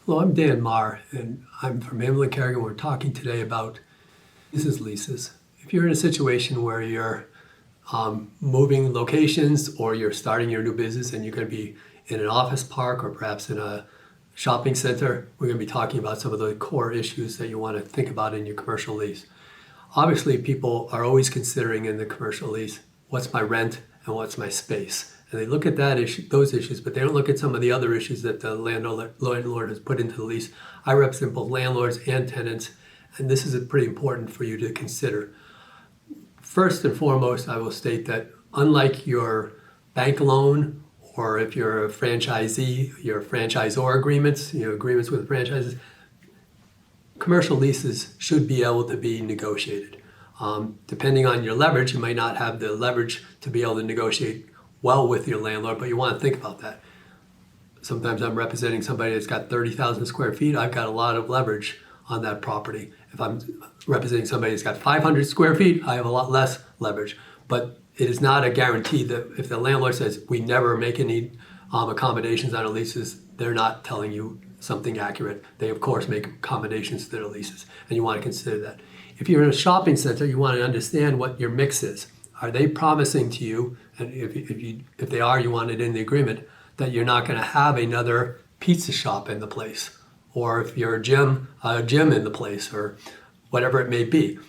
Hello, I'm Dan Marr, and I'm from Hamlin Carrigan. We're talking today about leases. If you're in a situation where you're moving locations or you're starting your new business and you're going to be in an office park or perhaps in a shopping center, we're going to be talking about some of the core issues that you want to think about in your commercial lease. Obviously, people are always considering in the commercial lease, what's my rent and what's my space? And they look at those issues, but they don't look at some of the other issues that the landlord has put into the lease. I represent both landlords and tenants, and this is pretty important for you to consider. First and foremost, I will state that unlike your bank loan, or if you're a franchisee, your franchisor agreements, agreements with franchises, commercial leases should be able to be negotiated. Depending on your leverage, you might not have the leverage to be able to negotiate well with your landlord, but you want to think about that. Sometimes I'm representing somebody that's got 30,000 square feet. I've got a lot of leverage on that property. If I'm representing somebody that's got 500 square feet, I have a lot less leverage. But it is not a guarantee that if the landlord says we never make any accommodations on our leases, they're not telling you something accurate. They of course make accommodations to their leases, and you want to consider that. If you're in a shopping center, you want to understand what your mix is. Are they promising to you, and if they are, you want it in the agreement, that you're not going to have another pizza shop in the place, or if you're a gym in the place, or whatever it may be.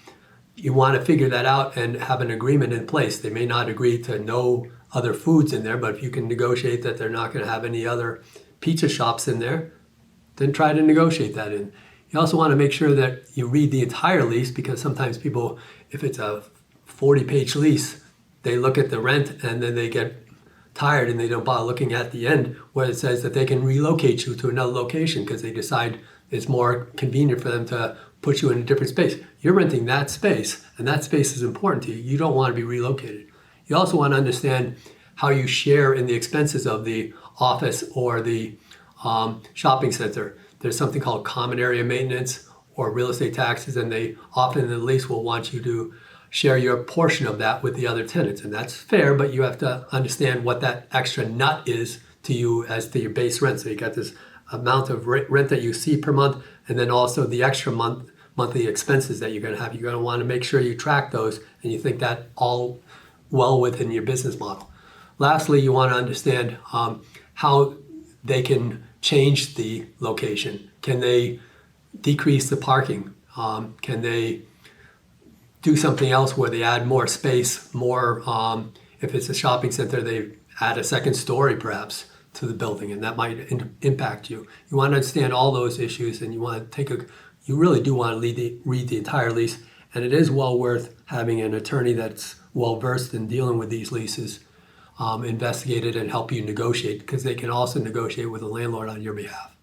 You want to figure that out and have an agreement in place. They may not agree to no other foods in there, but if you can negotiate that they're not going to have any other pizza shops in there, then try to negotiate that in. You also want to make sure that you read the entire lease, because sometimes people, if it's a 40-page lease, they look at the rent and then they get tired and they don't bother looking at the end where it says that they can relocate you to another location because they decide it's more convenient for them to put you in a different space. You're renting that space, and that space is important to you. You don't want to be relocated. You also want to understand how you share in the expenses of the office or the shopping center. There's something called common area maintenance or real estate taxes, and they often in the lease will want you to share your portion of that with the other tenants. And that's fair, but you have to understand what that extra nut is to you as to your base rent. So you got this amount of rent that you see per month, and then also the extra monthly expenses that you're going to have. You're going to want to make sure you track those and you think that all well within your business model. Lastly, you want to understand how they can change the location. Can they decrease the parking? Can they do something else where they add more space, if it's a shopping center, they add a second story perhaps to the building, and that might impact you. You want to understand all those issues, and you really do want to read the entire lease, and it is well worth having an attorney that's well versed in dealing with these leases, investigate it and help you negotiate, because they can also negotiate with the landlord on your behalf.